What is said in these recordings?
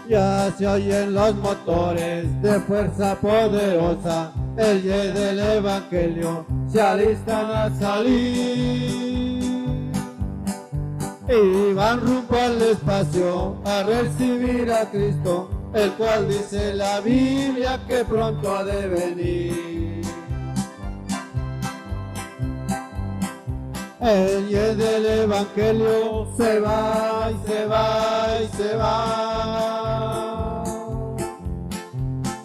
Ya se oyen los motores de fuerza poderosa, el día del Evangelio se alistan a salir y van rumbo al espacio a recibir a Cristo, el cual dice la Biblia que pronto ha de venir. El día del Evangelio se va y se va y se va.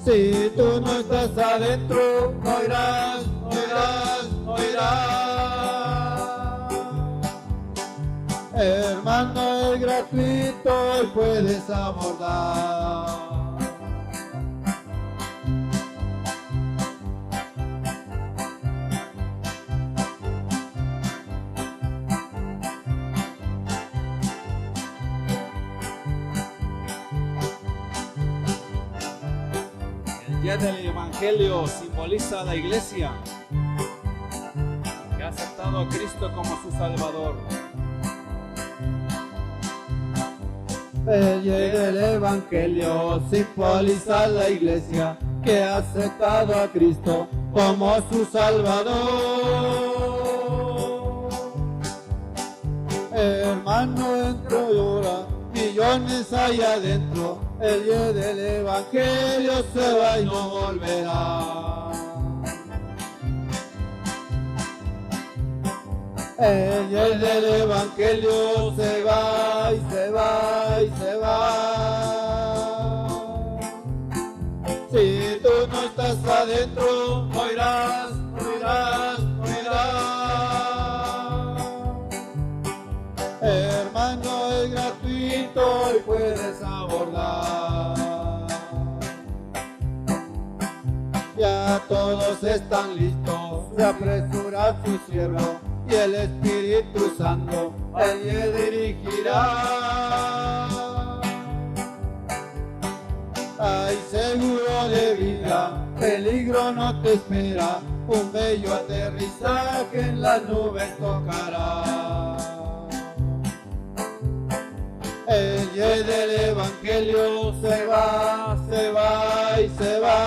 Si tú no estás adentro, no irás, no irás, no irás. Hermano, es gratuito y puedes abordar. El día del Evangelio simboliza a la iglesia que ha aceptado a Cristo como su Salvador. El día del Evangelio simboliza a la iglesia que ha aceptado a Cristo como su Salvador. Hermano, entró y llora, millones hay adentro. El día del Evangelio se va y no volverá. El día del Evangelio se va y se va y se va. Si tú no estás adentro, no irás, no irás, no irás. Hermano, es gratuito y puedes abordar. Ya todos están listos, se apresura su siervo y el Espíritu Santo él le dirigirá. Hay seguro de vida, peligro no te espera, un bello aterrizaje en las nubes tocará. El día del Evangelio se va, se va y se va.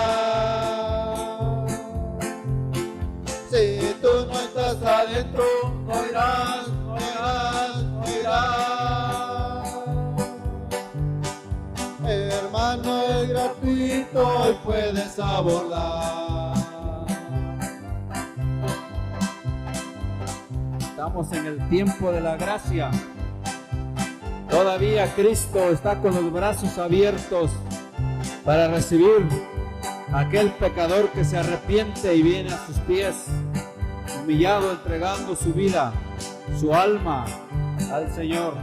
Si tú no estás adentro, no irás, no irás, no irás. Hermano, es gratuito y puedes abordar. Estamos en el tiempo de la gracia. Todavía Cristo está con los brazos abiertos para recibir a aquel pecador que se arrepiente y viene a sus pies, humillado, entregando su vida, su alma al Señor.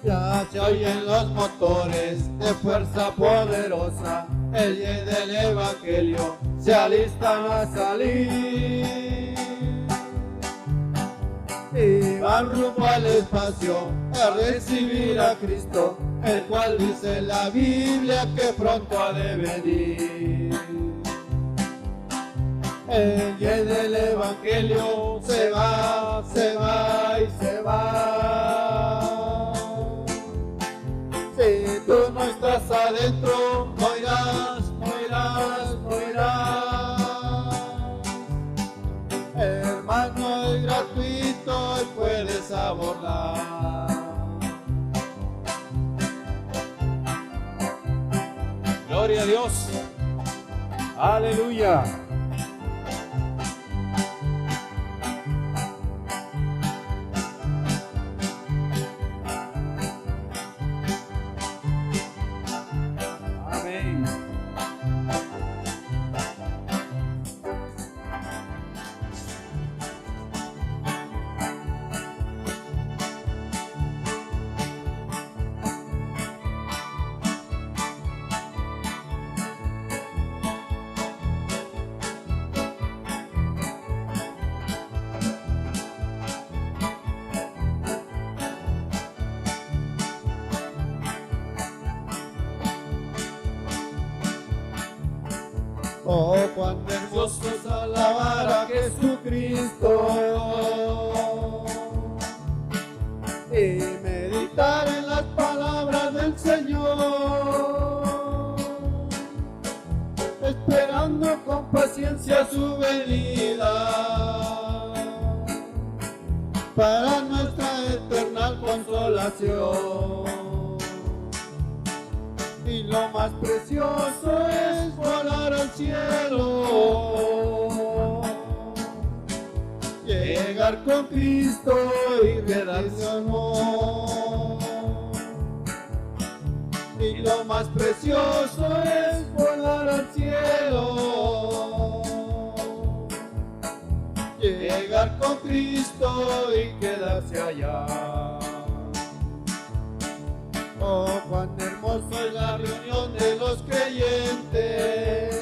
Ya se oyen los motores de fuerza poderosa, el día del Evangelio se alistan a salir y van rumbo al espacio a recibir a Cristo, el cual dice la Biblia que pronto ha de venir. El día del Evangelio se va, se va y se va. Si tú no estás adentro, no irás, no irás, no irás. Hermano, es gratuito y puedes abordar. Gloria a Dios. Aleluya. Amén. Oh, cuán hermoso es alabar a Jesucristo. Señor, esperando con paciencia su venida para nuestra eterna consolación. Y lo más precioso es volar al cielo, llegar con Cristo y quedarse honor. Y lo más precioso es volar al cielo, llegar con Cristo y quedarse allá. Oh, cuán hermoso es la reunión de los creyentes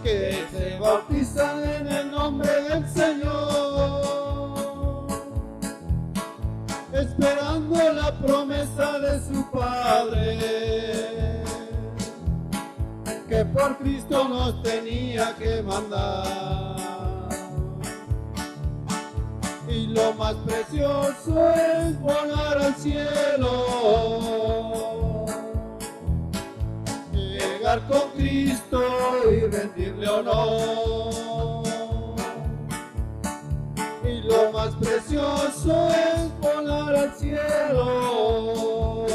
que se bautizan en el nombre del Señor, esperando la promesa de su Padre, que por Cristo nos tenía que mandar. Y lo más precioso es volar al cielo, llegar con Cristo y rendirle honor. Y lo más precioso es volar al cielo,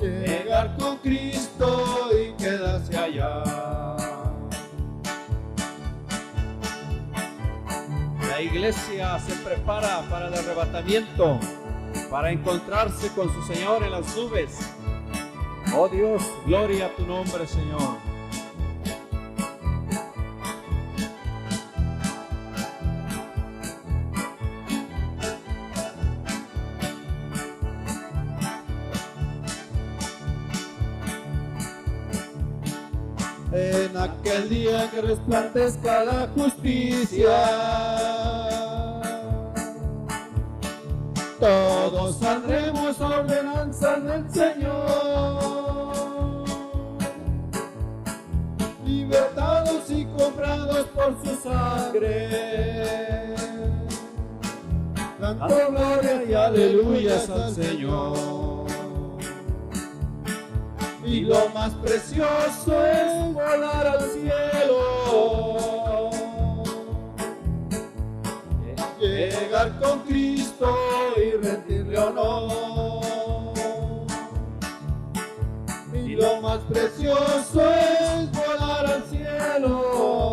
llegar con Cristo y quedarse allá. La iglesia se prepara para el arrebatamiento, para encontrarse con su Señor en las nubes. Oh Dios, gloria a tu nombre, Señor. En aquel día que resplandezca la justicia, todos saldremos a ordenanzas del Señor, libertados y comprados por su sangre, dando gloria y aleluyas al Señor. Y lo más precioso es volar al cielo, llegar con Cristo y rendirle honor. Y lo más precioso es volar al cielo,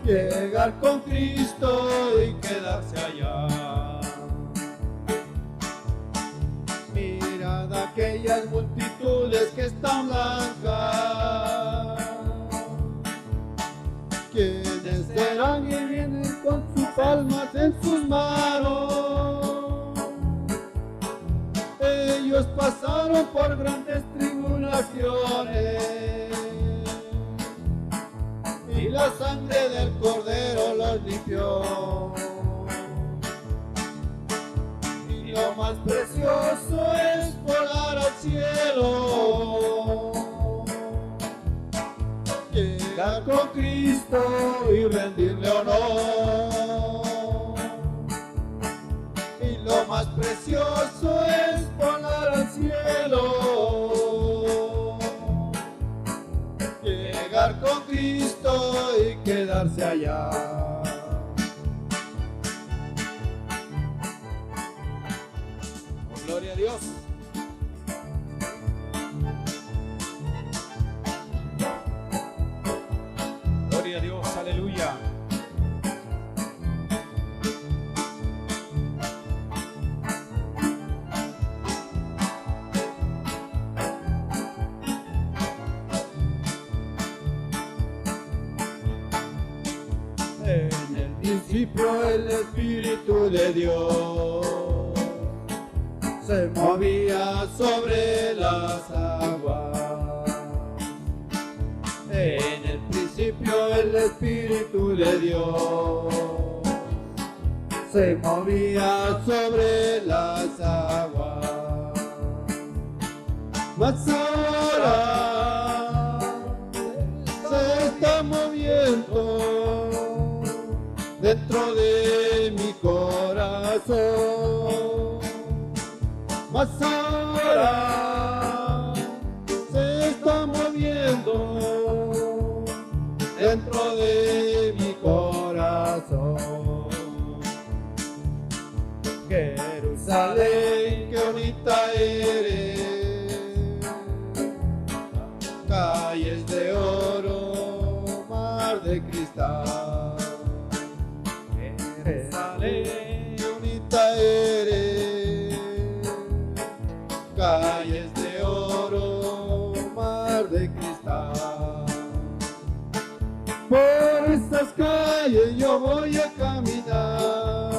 llegar con Cristo y quedarse allá. Aquellas multitudes que están blancas, quienes serán y vienen con sus palmas en sus manos. Ellos pasaron por grandes tribulaciones y la sangre del Cordero los limpió. Y lo más precioso es volar al cielo, llegar con Cristo y rendirle honor. Y lo más precioso es volar al cielo, llegar con Cristo y quedarse allá. Gloria a Dios. Gloria a Dios, aleluya. En el principio el Espíritu de Dios se movía sobre las aguas. En el principio el Espíritu de Dios se movía sobre las aguas. Mas ahora se está moviendo dentro de mi corazón. corazón, mas ahora se está moviendo dentro de mi corazón. Jerusalén, qué bonita eres, calles de oro, mar de cristal. Jerusalén, qué bonita eres, calles de oro, mar de cristal. Por estas calles yo voy a caminar,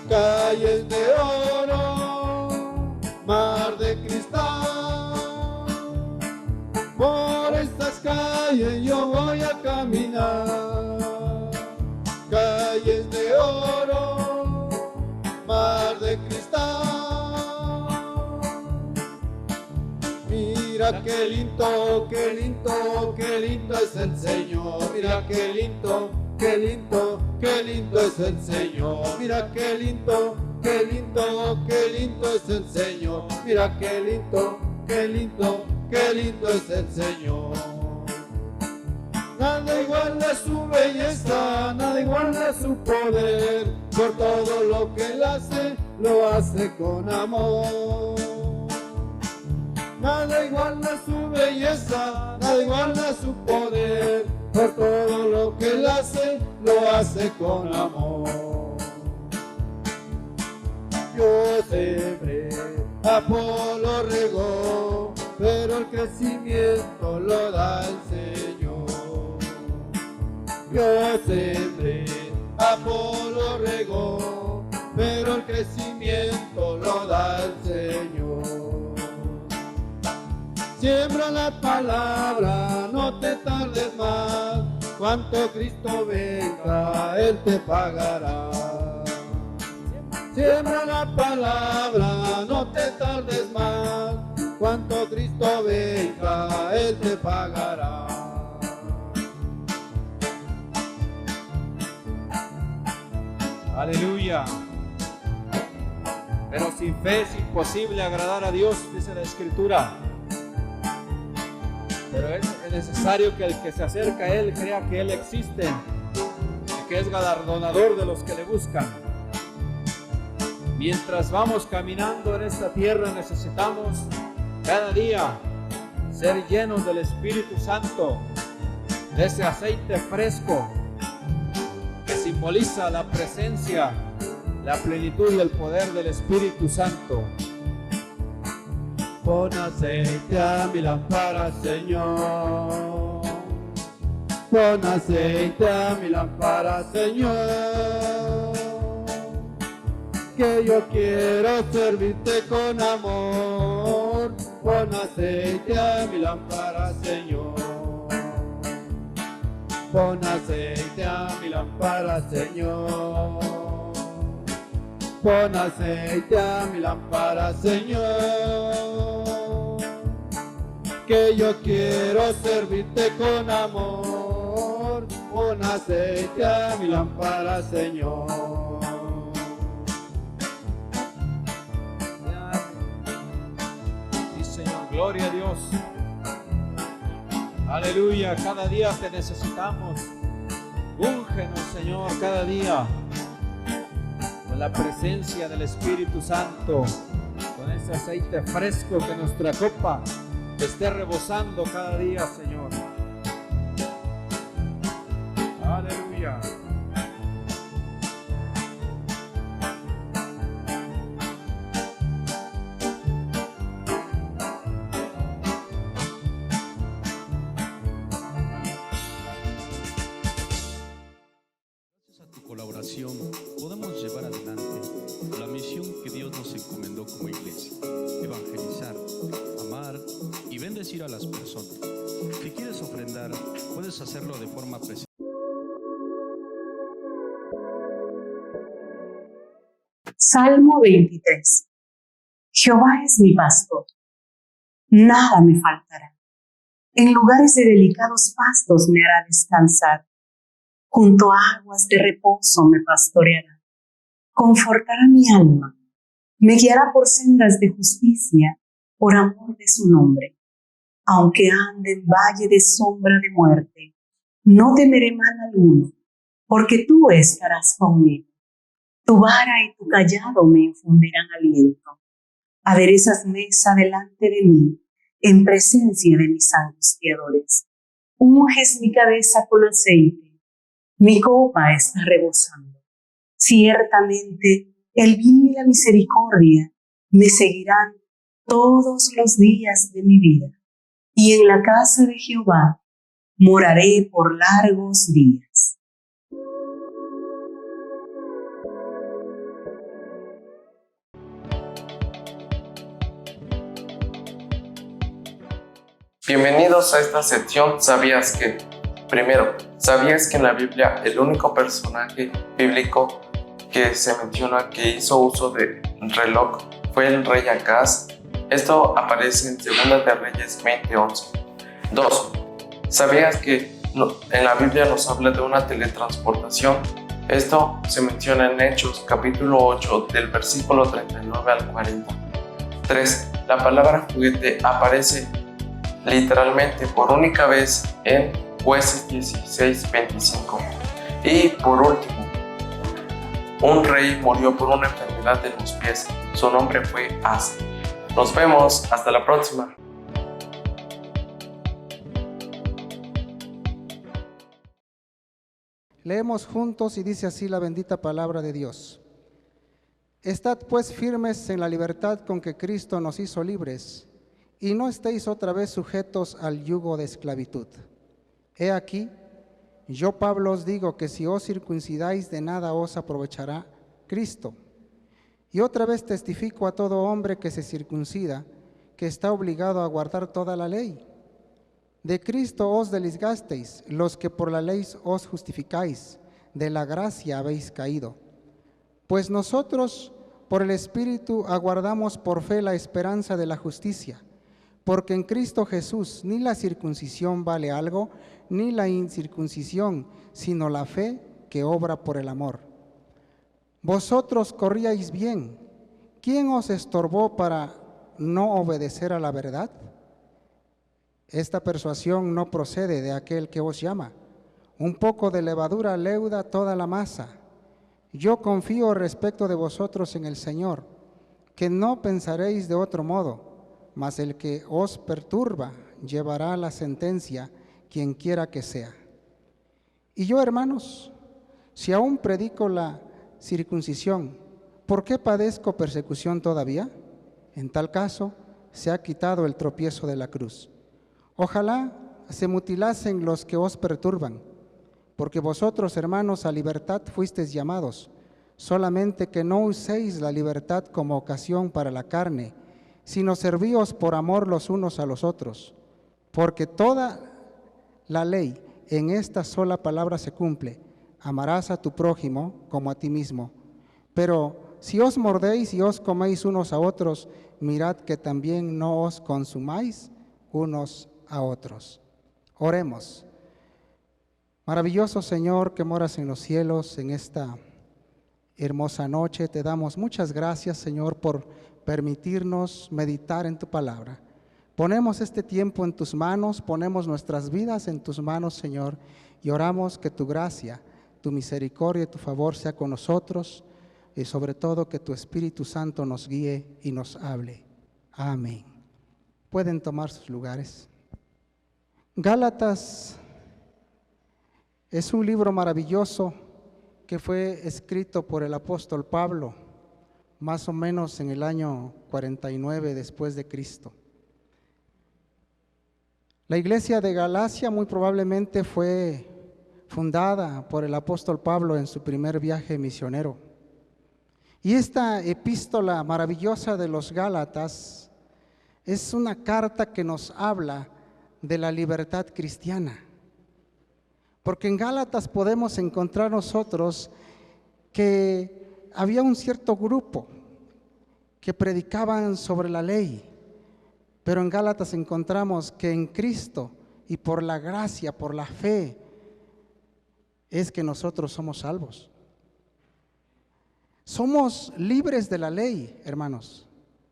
calles de oro, mar de cristal. Por estas calles yo voy a caminar, calles de oro, mar de cristal. Mira qué lindo, qué lindo, qué lindo es el Señor. Mira qué lindo, qué lindo, qué lindo es el Señor. Mira qué lindo, qué lindo, qué lindo es el Señor. Mira qué lindo, qué lindo, qué lindo es el Señor. Nada iguala su belleza, nada iguala su poder. Por todo lo que Él hace, lo hace con amor. Nada iguala su belleza, nada iguala su poder. Por todo lo que Él hace, lo hace con amor. Yo sembré, Apolo regó, pero el crecimiento lo da el Señor. Yo sembré, Apolo regó, pero el crecimiento lo da el Señor. Siembra la palabra, no te tardes más, cuanto Cristo venga, Él te pagará. Siembra la palabra, no te tardes más, cuanto Cristo venga, Él te pagará. Aleluya. Pero sin fe es imposible agradar a Dios, dice la Escritura. Pero es necesario que el que se acerca a Él crea que Él existe y que es galardonador de los que le buscan. Mientras vamos caminando en esta tierra, necesitamos cada día ser llenos del Espíritu Santo, de ese aceite fresco que simboliza la presencia, la plenitud y el poder del Espíritu Santo. Pon aceite a mi lámpara, Señor. Pon aceite a mi lámpara, Señor. Que yo quiero servirte con amor. Pon aceite a mi lámpara, Señor. Pon aceite a mi lámpara, Señor. Pon aceite a mi lámpara, Señor. Que yo quiero servirte con amor. Pon aceite a mi lámpara, Señor. Sí, Señor, gloria a Dios. Aleluya, cada día te necesitamos. Úngenos, Señor, cada día con la presencia del Espíritu Santo, con ese aceite fresco, que nuestra copa esté rebosando cada día, Señor. Aleluya. Colaboración podemos llevar adelante la misión que Dios nos encomendó como iglesia: evangelizar, amar y bendecir a las personas. Si quieres ofrendar, puedes hacerlo de forma presencial. Salmo 23. Jehová es mi pastor, nada me faltará. En lugares de delicados pastos me hará descansar. Junto a aguas de reposo me pastoreará. Confortará mi alma, me guiará por sendas de justicia, por amor de su nombre. Aunque ande en valle de sombra de muerte, no temeré mal alguno, porque tú estarás conmigo. Tu vara y tu cayado me infundirán aliento. Aderezas mesa delante de mí, en presencia de mis angustiadores. Unges mi cabeza con aceite, mi copa está rebosando. Ciertamente, el bien y la misericordia me seguirán todos los días de mi vida, y en la casa de Jehová moraré por largos días. Bienvenidos a esta sección ¿Sabías que? Primero, ¿sabías que en la Biblia el único personaje bíblico que se menciona que hizo uso de reloj fue el rey Acaz? Esto aparece en 2 de Reyes 20:11. 2. ¿Sabías que en la Biblia nos habla de una teletransportación? Esto se menciona en Hechos capítulo 8 del versículo 39 al 40. 3. La palabra juguete aparece literalmente por única vez en Jueces 16:25. Y por último, un rey murió por una enfermedad de los pies. Su nombre fue Asa. Nos vemos, hasta la próxima. Leemos juntos y dice así la bendita palabra de Dios. Estad pues firmes en la libertad con que Cristo nos hizo libres, y no estéis otra vez sujetos al yugo de esclavitud. He aquí, yo Pablo os digo que si os circuncidáis de nada os aprovechará Cristo. Y otra vez testifico a todo hombre que se circuncida, que está obligado a guardar toda la ley. De Cristo os desligasteis, los que por la ley os justificáis, de la gracia habéis caído. Pues nosotros por el Espíritu aguardamos por fe la esperanza de la justicia. Porque en Cristo Jesús ni la circuncisión vale algo, ni la incircuncisión, sino la fe que obra por el amor. Vosotros corríais bien. ¿Quién os estorbó para no obedecer a la verdad? Esta persuasión no procede de aquel que os llama. Un poco de levadura leuda toda la masa. Yo confío respecto de vosotros en el Señor, que no pensaréis de otro modo. Mas el que os perturba llevará la sentencia, quien quiera que sea. Y yo, hermanos, si aún predico la circuncisión, ¿por qué padezco persecución todavía? En tal caso, se ha quitado el tropiezo de la cruz. Ojalá se mutilasen los que os perturban, porque vosotros, hermanos, a libertad fuisteis llamados, solamente que no uséis la libertad como ocasión para la carne, sino servíos por amor los unos a los otros, porque toda la ley en esta sola palabra se cumple: amarás a tu prójimo como a ti mismo. Pero si os mordéis y os coméis unos a otros, mirad que también no os consumáis unos a otros. Oremos. Maravilloso Señor que moras en los cielos, en esta hermosa noche, te damos muchas gracias, Señor, por permitirnos meditar en tu palabra. Ponemos este tiempo en tus manos, ponemos nuestras vidas en tus manos, Señor, y oramos que tu gracia, tu misericordia y tu favor sea con nosotros, y sobre todo que tu Espíritu Santo nos guíe y nos hable. Amén. Pueden tomar sus lugares. Gálatas es un libro maravilloso que fue escrito por el apóstol Pablo, más o menos en el año 49 después de Cristo. La iglesia de Galacia muy probablemente fue fundada por el apóstol Pablo en su primer viaje misionero. Y esta epístola maravillosa de los Gálatas es una carta que nos habla de la libertad cristiana. Porque en Gálatas podemos encontrar nosotros que había un cierto grupo que predicaban sobre la ley, pero en Gálatas encontramos que en Cristo y por la gracia, por la fe, es que nosotros somos salvos. Somos libres de la ley, hermanos.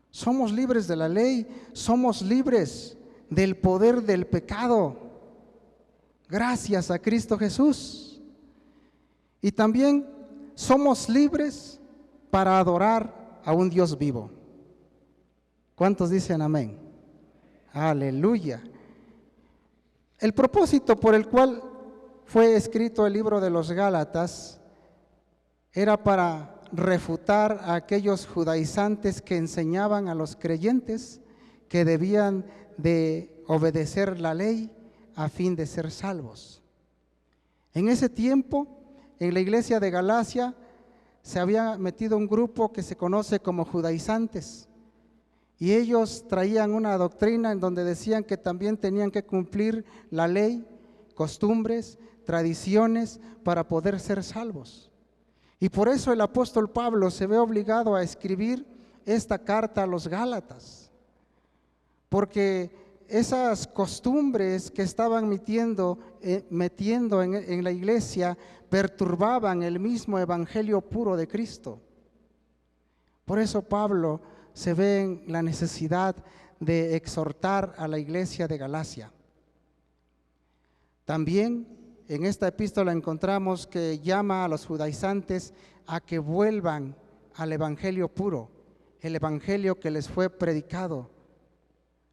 Somos libres de la ley, somos libres del poder del pecado, gracias a Cristo Jesús. Y también somos libres para adorar a un Dios vivo. ¿Cuántos dicen amén? Aleluya. El propósito por el cual fue escrito el libro de los Gálatas era para refutar a aquellos judaizantes que enseñaban a los creyentes que debían de obedecer la ley a fin de ser salvos. En ese tiempo, en la iglesia de Galacia, se había metido un grupo que se conoce como judaizantes, y ellos traían una doctrina en donde decían que también tenían que cumplir la ley, costumbres, tradiciones para poder ser salvos. Y por eso el apóstol Pablo se ve obligado a escribir esta carta a los Gálatas, porque esas costumbres que estaban metiendo en la iglesia perturbaban el mismo evangelio puro de Cristo. Por eso Pablo se ve en la necesidad de exhortar a la iglesia de Galacia. También en esta epístola encontramos que llama a los judaizantes a que vuelvan al evangelio puro, el evangelio que les fue predicado.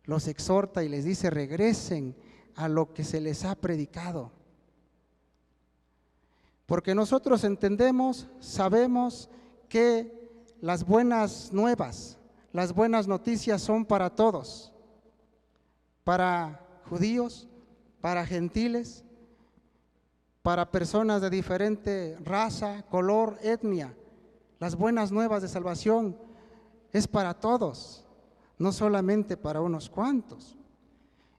Los exhorta y les dice: regresen a lo que se les ha predicado. Porque nosotros entendemos, sabemos que las buenas nuevas, las buenas noticias son para todos, para judíos, para gentiles, para personas de diferente raza, color, etnia. Las buenas nuevas de salvación es para todos, no solamente para unos cuantos.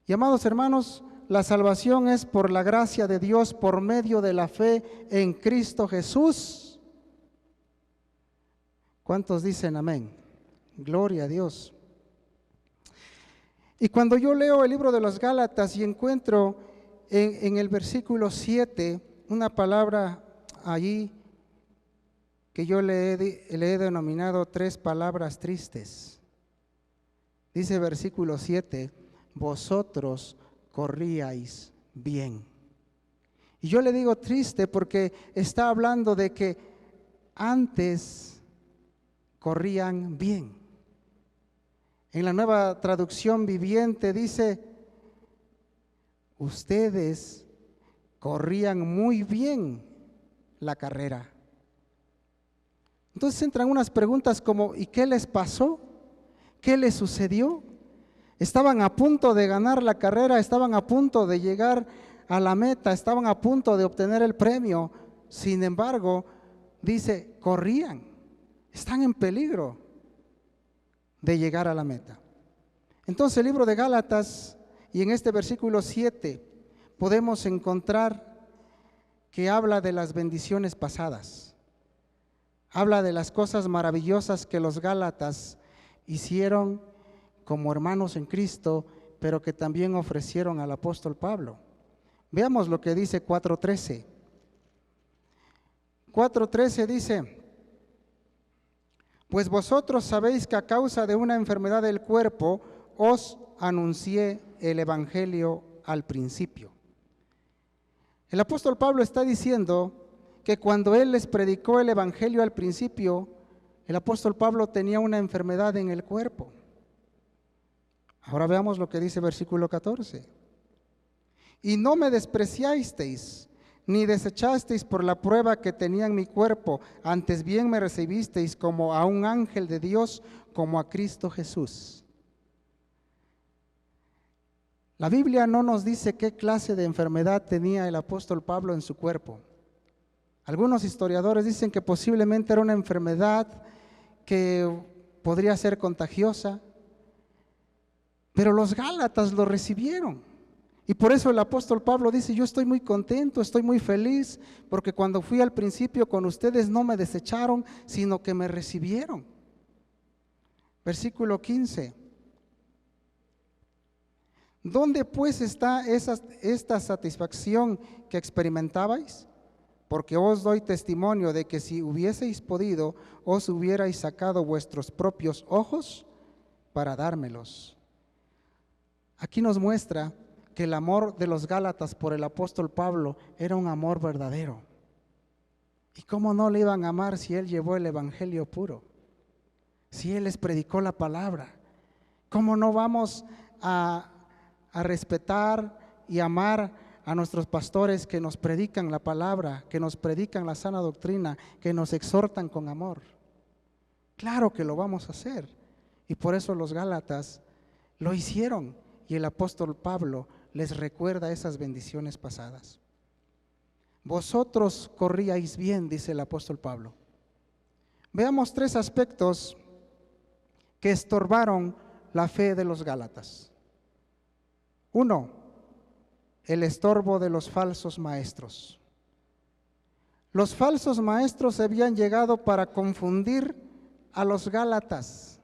Y amados hermanos, la salvación es por la gracia de Dios por medio de la fe en Cristo Jesús. ¿Cuántos dicen amén? Gloria a Dios. Y cuando yo leo el libro de los Gálatas y encuentro en el versículo 7 una palabra allí que yo le he denominado 3 palabras tristes. Dice versículo 7: vosotros corríais bien. Y yo le digo triste porque está hablando de que antes corrían bien. En la Nueva Traducción Viviente dice: ustedes corrían muy bien la carrera. Entonces entran unas preguntas como: ¿y qué les pasó? ¿Qué les sucedió? Estaban a punto de ganar la carrera, estaban a punto de llegar a la meta, estaban a punto de obtener el premio. Sin embargo, dice, corrían, están en peligro de llegar a la meta. Entonces el libro de Gálatas, y en este versículo 7 podemos encontrar que habla de las bendiciones pasadas, habla de las cosas maravillosas que los Gálatas hicieron como hermanos en Cristo, pero que también ofrecieron al apóstol Pablo. Veamos lo que dice 4:13. 4:13 dice: pues vosotros sabéis que a causa de una enfermedad del cuerpo os anuncié el evangelio al principio. El apóstol Pablo está diciendo que cuando él les predicó el evangelio al principio, el apóstol Pablo tenía una enfermedad en el cuerpo. Ahora veamos lo que dice versículo 14. Y no me despreciasteis, ni desechasteis por la prueba que tenía en mi cuerpo, antes bien me recibisteis como a un ángel de Dios, como a Cristo Jesús. La Biblia no nos dice qué clase de enfermedad tenía el apóstol Pablo en su cuerpo. Algunos historiadores dicen que posiblemente era una enfermedad que podría ser contagiosa, pero los Gálatas lo recibieron. Y por eso el apóstol Pablo dice: yo estoy muy contento, estoy muy feliz, porque cuando fui al principio con ustedes no me desecharon, sino que me recibieron. Versículo 15. ¿Dónde pues está esta satisfacción que experimentabais? porque os doy testimonio de que si hubieseis podido, os hubierais sacado vuestros propios ojos para dármelos. Aquí nos muestra que el amor de los Gálatas por el apóstol Pablo era un amor verdadero. ¿Y cómo no le iban a amar si él llevó el evangelio puro? Si él les predicó la palabra. ¿Cómo no vamos a respetar y amar a nuestros pastores que nos predican la palabra, que nos predican la sana doctrina, que nos exhortan con amor? Claro que lo vamos a hacer. Y por eso los Gálatas lo hicieron. Y el apóstol Pablo les recuerda esas bendiciones pasadas. Vosotros corríais bien, dice el apóstol Pablo. Veamos 3 aspectos que estorbaron la fe de los Gálatas. 1, el estorbo de los falsos maestros. Los falsos maestros habían llegado para confundir a los Gálatas.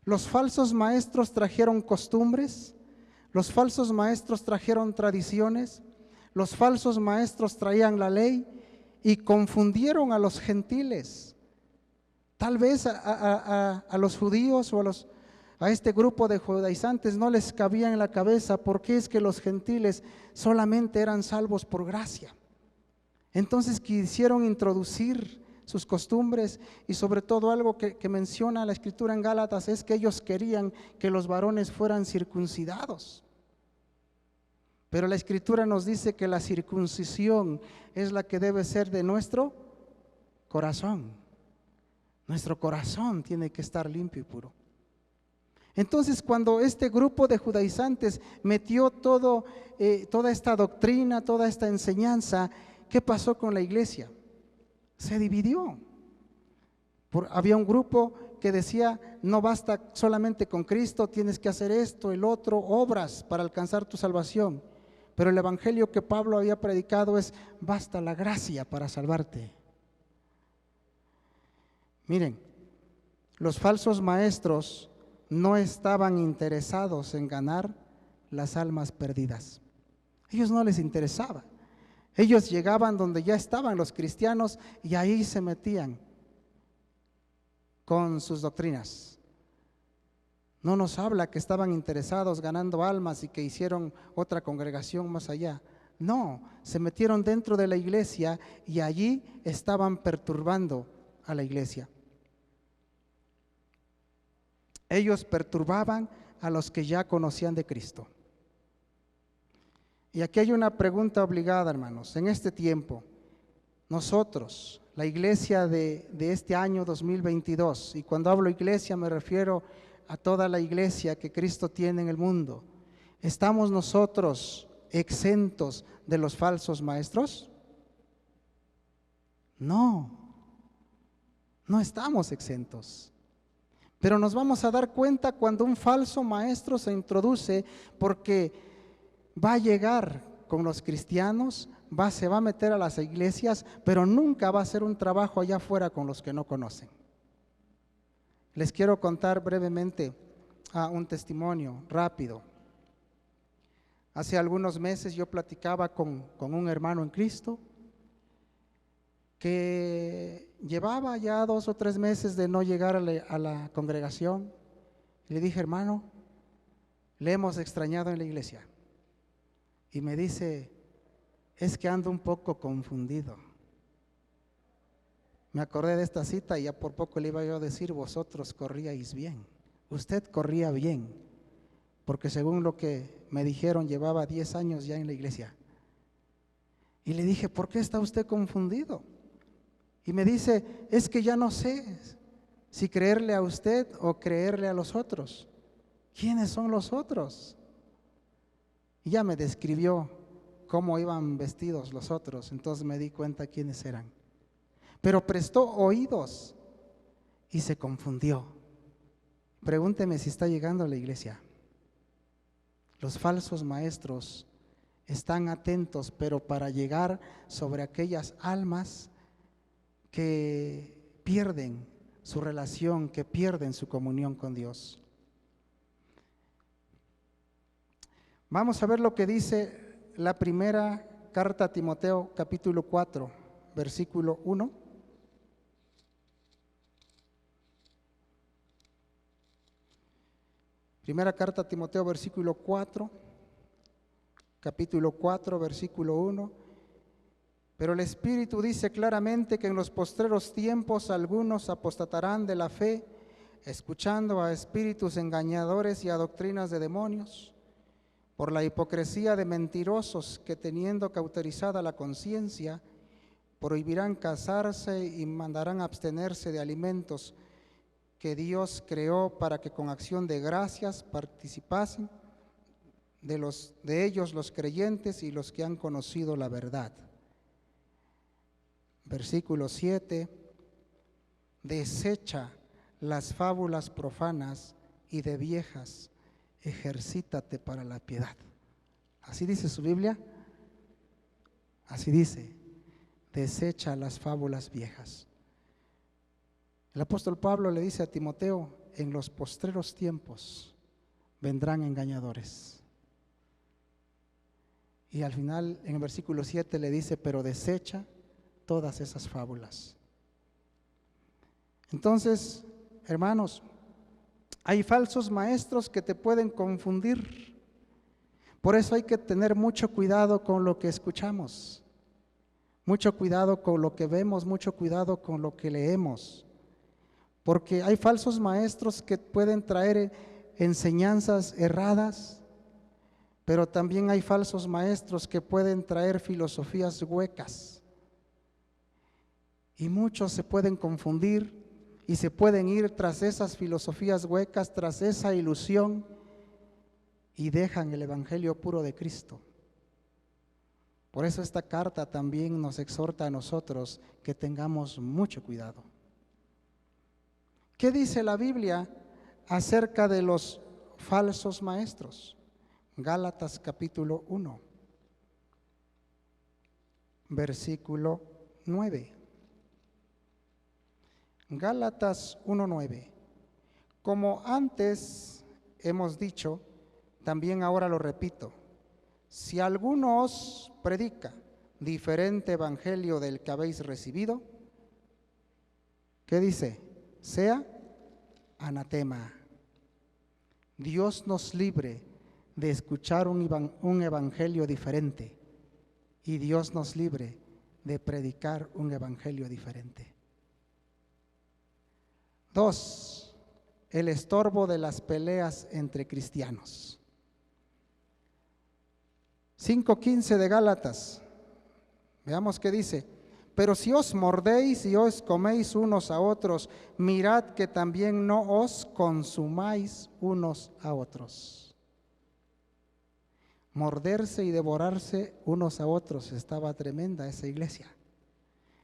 Los falsos maestros trajeron costumbres, los falsos maestros trajeron tradiciones, los falsos maestros traían la ley y confundieron a los gentiles. Tal vez a los judíos o a este grupo de judaizantes no les cabía en la cabeza por qué es que los gentiles solamente eran salvos por gracia. Entonces quisieron introducir sus costumbres y sobre todo algo que menciona la escritura en Gálatas es que ellos querían que los varones fueran circuncidados. Pero la escritura nos dice que la circuncisión es la que debe ser de nuestro corazón. Nuestro corazón tiene que estar limpio y puro. Entonces, cuando este grupo de judaizantes metió toda esta doctrina, toda esta enseñanza, ¿qué pasó con la iglesia? Se dividió. Había un grupo que decía, no basta solamente con Cristo, tienes que hacer esto, el otro, obras para alcanzar tu salvación. Pero el evangelio que Pablo había predicado es, basta la gracia para salvarte. Miren, los falsos maestros no estaban interesados en ganar las almas perdidas. A ellos no les interesaba. Ellos llegaban donde ya estaban los cristianos y ahí se metían con sus doctrinas. No nos habla que estaban interesados ganando almas y que hicieron otra congregación más allá. No, se metieron dentro de la iglesia y allí estaban perturbando a la iglesia. Ellos perturbaban a los que ya conocían de Cristo. Y aquí hay una pregunta obligada, hermanos. En este tiempo, nosotros, la iglesia de este año 2022, y cuando hablo iglesia me refiero a toda la iglesia que Cristo tiene en el mundo, ¿estamos nosotros exentos de los falsos maestros? No, no estamos exentos. Pero nos vamos a dar cuenta cuando un falso maestro se introduce, porque va a llegar con los cristianos, se va a meter a las iglesias, pero nunca va a hacer un trabajo allá afuera con los que no conocen. Les quiero contar brevemente un testimonio rápido. Hace algunos meses yo platicaba con un hermano en Cristo que llevaba ya 2 o 3 meses de no llegar a la congregación. Le dije, hermano, le hemos extrañado en la iglesia. Y me dice, es que ando un poco confundido. Me acordé de esta cita y ya por poco le iba yo a decir, vosotros corríais bien. Usted corría bien, porque según lo que me dijeron, llevaba 10 años ya en la iglesia. Y le dije, ¿por qué está usted confundido? Y me dice, es que ya no sé si creerle a usted o creerle a los otros. ¿Quiénes son los otros? Y ya me describió cómo iban vestidos los otros, entonces me di cuenta quiénes eran. Pero prestó oídos y se confundió. Pregúnteme si está llegando a la iglesia. Los falsos maestros están atentos, pero para llegar sobre aquellas almas que pierden su relación, que pierden su comunión con Dios. Vamos a ver lo que dice la primera carta a Timoteo, capítulo 4, versículo 1. Primera carta a Timoteo, versículo 4, capítulo 4, versículo 1. Pero el Espíritu dice claramente que en los postreros tiempos algunos apostatarán de la fe, escuchando a espíritus engañadores y a doctrinas de demonios, por la hipocresía de mentirosos que, teniendo cauterizada la conciencia, prohibirán casarse y mandarán abstenerse de alimentos que Dios creó para que con acción de gracias participasen de ellos los creyentes y los que han conocido la verdad. Versículo 7, desecha las fábulas profanas y de viejas, ejercítate para la piedad. ¿Así dice su Biblia? Así dice, desecha las fábulas viejas. El apóstol Pablo le dice a Timoteo, en los postreros tiempos vendrán engañadores. Y al final, en el versículo 7 le dice, pero desecha todas esas fábulas. Entonces, hermanos, hay falsos maestros que te pueden confundir. Por eso hay que tener mucho cuidado con lo que escuchamos, mucho cuidado con lo que vemos, mucho cuidado con lo que leemos. Porque hay falsos maestros que pueden traer enseñanzas erradas, pero también hay falsos maestros que pueden traer filosofías huecas. Y muchos se pueden confundir y se pueden ir tras esas filosofías huecas, tras esa ilusión, y dejan el evangelio puro de Cristo. Por eso esta carta también nos exhorta a nosotros que tengamos mucho cuidado. ¿Qué dice la Biblia acerca de los falsos maestros? Gálatas capítulo 1, versículo 9. Gálatas 1:9. Como antes hemos dicho, también ahora lo repito, si alguno os predica diferente evangelio del que habéis recibido, ¿qué dice? Sea anatema. Dios nos libre de escuchar un evangelio diferente, y Dios nos libre de predicar un evangelio diferente. 2. El estorbo de las peleas entre cristianos. 5:15 de Gálatas. Veamos qué dice. Pero si os mordéis y os coméis unos a otros, mirad que también no os consumáis unos a otros. Morderse y devorarse unos a otros, estaba tremenda esa iglesia.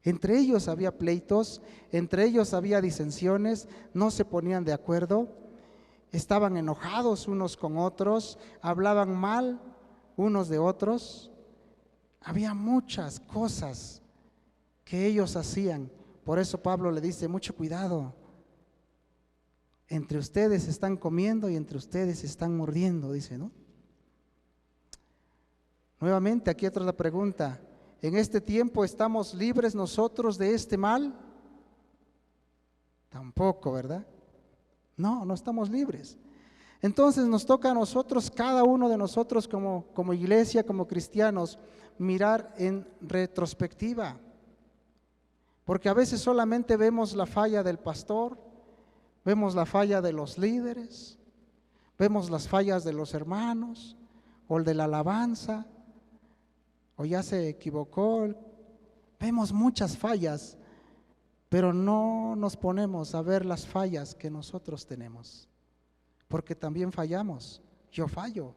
Entre ellos había pleitos, entre ellos había disensiones, no se ponían de acuerdo, estaban enojados unos con otros, hablaban mal unos de otros. Había muchas cosas que ellos hacían. Por eso Pablo le dice, mucho cuidado. Entre ustedes están comiendo y entre ustedes están mordiendo, dice, ¿no? Nuevamente, aquí otra pregunta. ¿En este tiempo estamos libres nosotros de este mal? Tampoco, ¿verdad? No, no estamos libres. Entonces nos toca a nosotros, cada uno de nosotros como iglesia, como cristianos, mirar en retrospectiva. Porque a veces solamente vemos la falla del pastor, vemos la falla de los líderes, vemos las fallas de los hermanos, o el de la alabanza, o ya se equivocó. Vemos muchas fallas, pero no nos ponemos a ver las fallas que nosotros tenemos, porque también fallamos. Yo fallo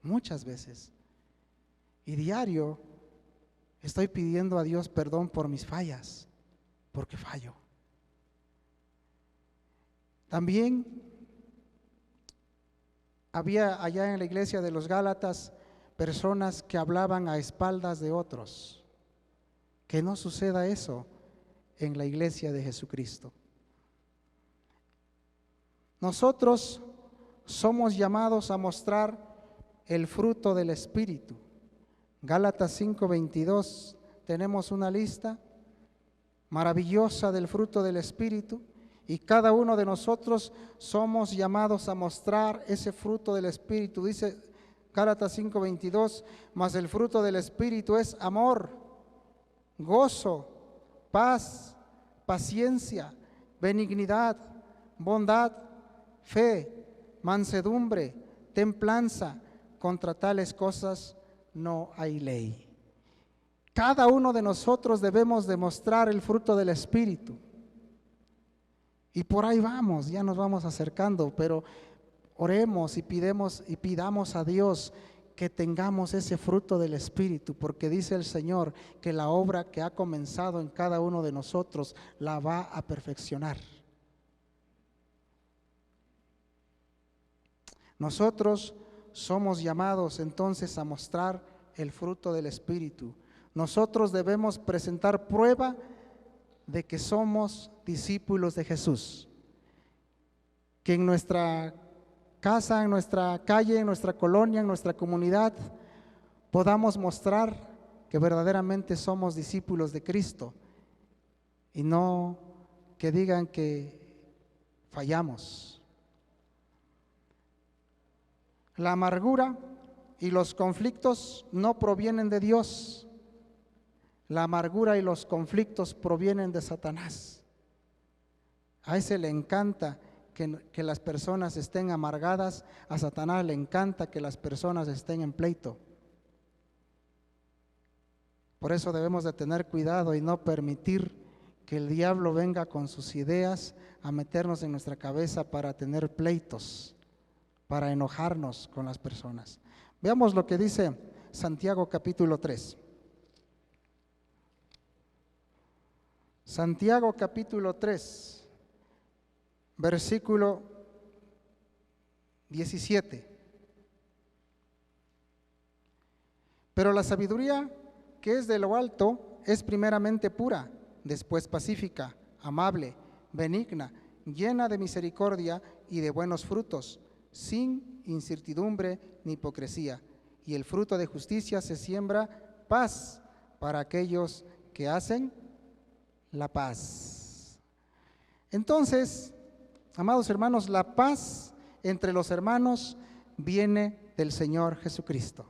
muchas veces y diario estoy pidiendo a Dios perdón por mis fallas, porque fallo. También había allá en la iglesia de los Gálatas personas que hablaban a espaldas de otros. Que no suceda eso en la iglesia de Jesucristo. Nosotros somos llamados a mostrar el fruto del Espíritu. Gálatas 5:22, tenemos una lista. maravillosa del fruto del Espíritu, y cada uno de nosotros somos llamados a mostrar ese fruto del Espíritu. Dice Gálatas 5:22, mas el fruto del Espíritu es amor, gozo, paz, paciencia, benignidad, bondad, fe, mansedumbre, templanza. Contra tales cosas no hay ley. Cada uno de nosotros debemos demostrar el fruto del Espíritu. Y por ahí vamos, ya nos vamos acercando, pero oremos y pidamos a Dios que tengamos ese fruto del Espíritu, porque dice el Señor que la obra que ha comenzado en cada uno de nosotros la va a perfeccionar. Nosotros somos llamados entonces a mostrar el fruto del Espíritu. Nosotros debemos presentar prueba de que somos discípulos de Jesús. Que en nuestra casa, en nuestra calle, en nuestra colonia, en nuestra comunidad, podamos mostrar que verdaderamente somos discípulos de Cristo y no que digan que fallamos. La amargura y los conflictos no provienen de Dios. La amargura y los conflictos provienen de Satanás. A ese le encanta que las personas estén amargadas, a Satanás le encanta que las personas estén en pleito. Por eso debemos de tener cuidado y no permitir que el diablo venga con sus ideas a meternos en nuestra cabeza para tener pleitos, para enojarnos con las personas. Veamos lo que dice Santiago capítulo 3. Santiago capítulo 3, versículo 17. Pero la sabiduría que es de lo alto es primeramente pura, después pacífica, amable, benigna, llena de misericordia y de buenos frutos, sin incertidumbre ni hipocresía. Y el fruto de justicia se siembra paz para aquellos que hacen la paz. Entonces, amados hermanos, la paz entre los hermanos viene del Señor Jesucristo.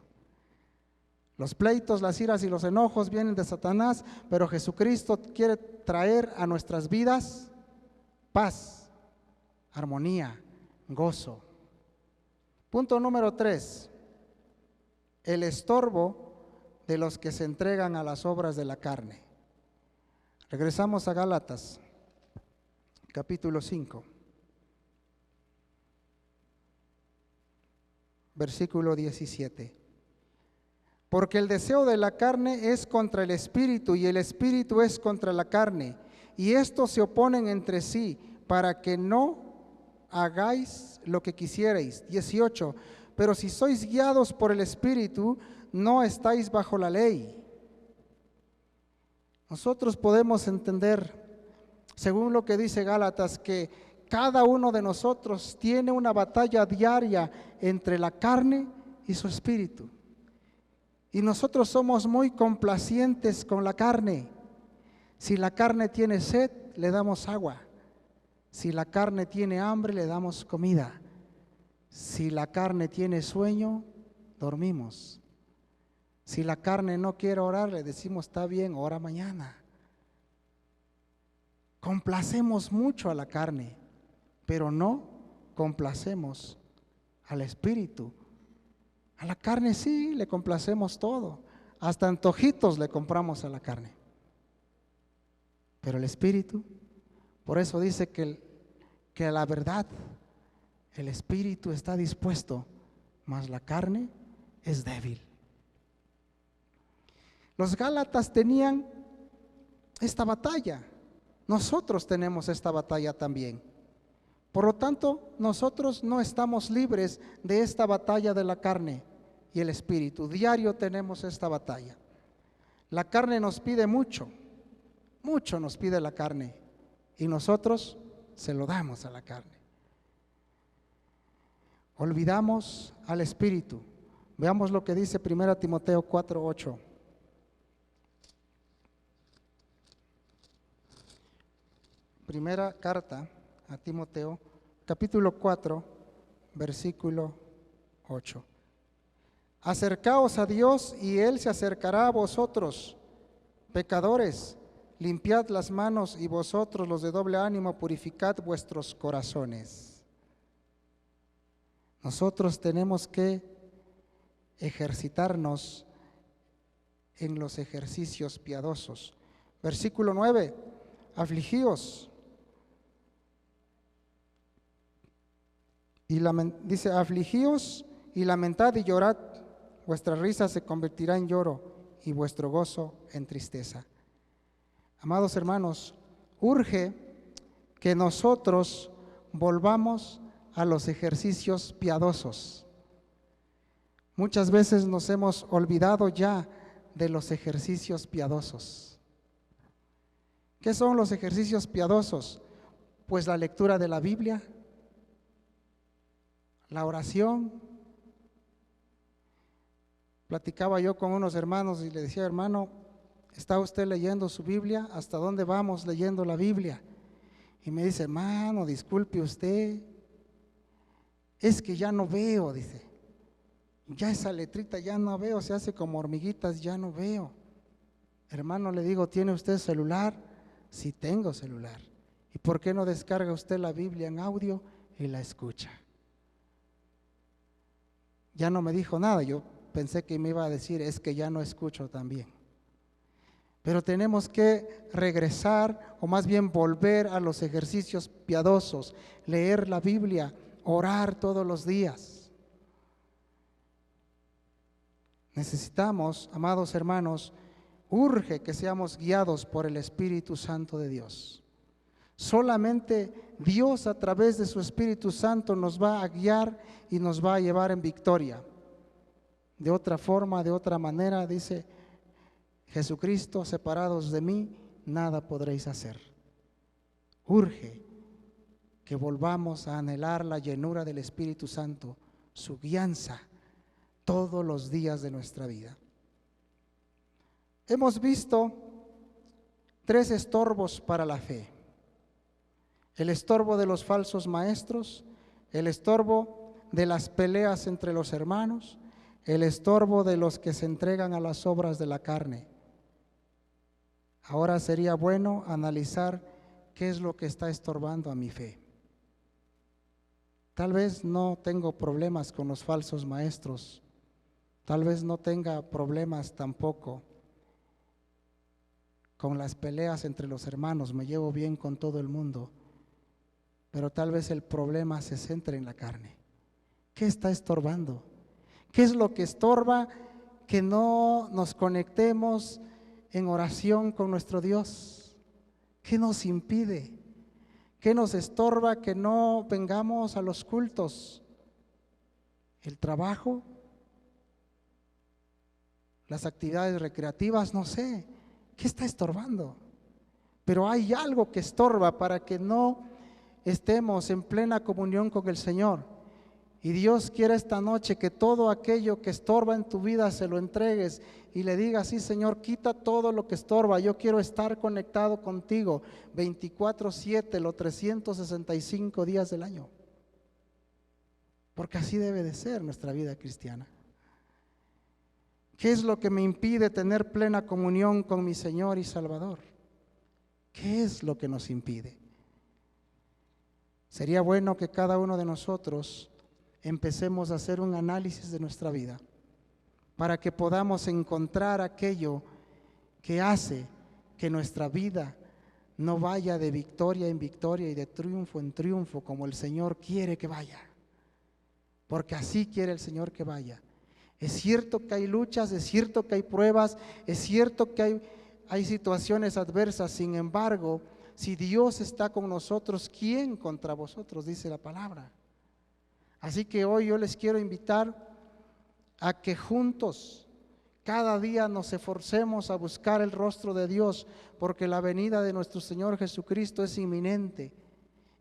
Los pleitos, las iras y los enojos vienen de Satanás, pero Jesucristo quiere traer a nuestras vidas paz, armonía, gozo. Punto número 3, el estorbo de los que se entregan a las obras de la carne. Regresamos a Gálatas, capítulo 5, versículo 17. Porque el deseo de la carne es contra el espíritu y el espíritu es contra la carne, y estos se oponen entre sí para que no hagáis lo que quisierais. 18. Pero si sois guiados por el espíritu, no estáis bajo la ley. Nosotros podemos entender, según lo que dice Gálatas, que cada uno de nosotros tiene una batalla diaria entre la carne y su espíritu. Y nosotros somos muy complacientes con la carne. Si la carne tiene sed, le damos agua. Si la carne tiene hambre, le damos comida. Si la carne tiene sueño, dormimos. Si la carne no quiere orar, le decimos, está bien, ora mañana. Complacemos mucho a la carne, pero no complacemos al espíritu. A la carne sí, le complacemos todo. Hasta antojitos le compramos a la carne. Pero el espíritu, por eso dice que la verdad, el espíritu está dispuesto, mas la carne es débil. Los Gálatas tenían esta batalla. Nosotros tenemos esta batalla también. Por lo tanto, nosotros no estamos libres de esta batalla de la carne y el espíritu. Diario tenemos esta batalla. La carne nos pide mucho, mucho nos pide la carne, y nosotros se lo damos a la carne. Olvidamos al espíritu. Veamos lo que dice 1 Timoteo 4:8. primera carta a Timoteo, capítulo 4, versículo 8. Acercaos a Dios y Él se acercará a vosotros. Pecadores, limpiad las manos, y vosotros los de doble ánimo, purificad vuestros corazones. Nosotros tenemos que ejercitarnos en los ejercicios piadosos. Versículo 9, afligíos. Dice, afligíos y lamentad y llorad, vuestra risa se convertirá en lloro y vuestro gozo en tristeza. Amados hermanos, urge que nosotros volvamos a los ejercicios piadosos. Muchas veces nos hemos olvidado ya de los ejercicios piadosos. ¿Qué son los ejercicios piadosos? Pues la lectura de la Biblia, la oración. Platicaba yo con unos hermanos y le decía, hermano, ¿está usted leyendo su Biblia? ¿Hasta dónde vamos leyendo la Biblia? Y me dice, hermano, disculpe usted, es que ya no veo, dice, ya esa letrita ya no veo, se hace como hormiguitas, ya no veo. Hermano, le digo, ¿tiene usted celular? Sí, tengo celular. ¿Y por qué no descarga usted la Biblia en audio y la escucha? Ya no me dijo nada, yo pensé que me iba a decir, es que ya no escucho también. Pero tenemos que regresar, o más bien volver a los ejercicios piadosos, leer la Biblia, orar todos los días. Necesitamos, amados hermanos, urge que seamos guiados por el Espíritu Santo de Dios. Solamente Dios a través de su Espíritu Santo nos va a guiar y nos va a llevar en victoria. De otra forma, de otra manera, dice Jesucristo, separados de mí, nada podréis hacer. Urge que volvamos a anhelar la llenura del Espíritu Santo, su guianza, todos los días de nuestra vida. Hemos visto 3 estorbos para la fe: el estorbo de los falsos maestros, el estorbo de las peleas entre los hermanos, el estorbo de los que se entregan a las obras de la carne. Ahora sería bueno analizar qué es lo que está estorbando a mi fe. Tal vez no tengo problemas con los falsos maestros, tal vez no tenga problemas tampoco con las peleas entre los hermanos, me llevo bien con todo el mundo, pero tal vez el problema se centre en la carne. ¿Qué está estorbando? ¿Qué es lo que estorba que no nos conectemos en oración con nuestro Dios? ¿Qué nos impide? ¿Qué nos estorba que no vengamos a los cultos? ¿El trabajo? ¿Las actividades recreativas? No sé. ¿Qué está estorbando? Pero hay algo que estorba para que no estemos en plena comunión con el Señor. Y Dios quiere esta noche que todo aquello que estorba en tu vida se lo entregues y le digas, sí, Señor, quita todo lo que estorba, yo quiero estar conectado contigo 24/7, los 365 días del año. Porque así debe de ser nuestra vida cristiana. ¿Qué es lo que me impide tener plena comunión con mi Señor y Salvador? ¿Qué es lo que nos impide? Sería bueno que cada uno de nosotros empecemos a hacer un análisis de nuestra vida para que podamos encontrar aquello que hace que nuestra vida no vaya de victoria en victoria y de triunfo en triunfo como el Señor quiere que vaya, porque así quiere el Señor que vaya. Es cierto que hay luchas, es cierto que hay pruebas, es cierto que hay situaciones adversas. Sin embargo, si Dios está con nosotros, ¿quién contra vosotros? Dice la palabra. Así que hoy yo les quiero invitar a que juntos, cada día nos esforcemos a buscar el rostro de Dios, porque la venida de nuestro Señor Jesucristo es inminente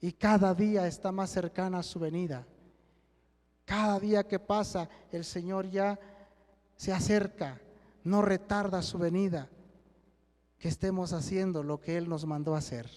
y cada día está más cercana a su venida. Cada día que pasa, el Señor ya se acerca, no retarda su venida. Que estemos haciendo lo que Él nos mandó a hacer.